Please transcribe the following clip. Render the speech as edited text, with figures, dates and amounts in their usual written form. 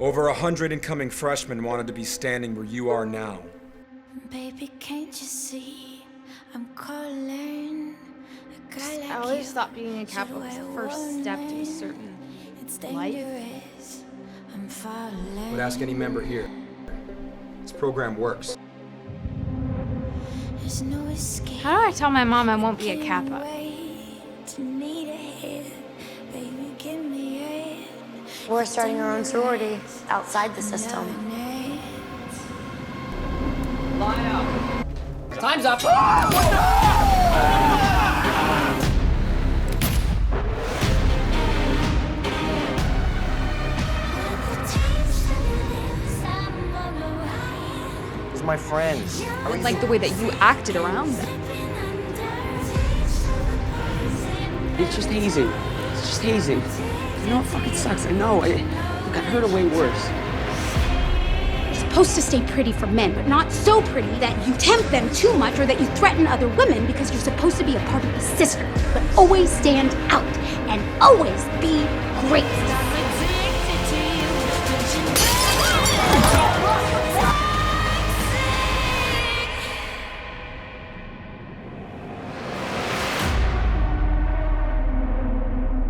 Over 100 incoming freshmen wanted to be standing where you are now. Baby, can't you see I'm calling? I always thought being a Kappa was the first step to a certain life. Would ask any member here. This program works. How do I tell my mom I won't be a Kappa? We're starting our own sorority outside the system. Line up. Time's up. These are my friends. I like the way that you acted around them. It's just hazing. It's just hazing. You know, it fucking sucks. I know. Look, I've heard it way worse. You're supposed to stay pretty for men, but not so pretty that you tempt them too much or that you threaten other women because you're supposed to be a part of the sisterhood. But always stand out and always be great.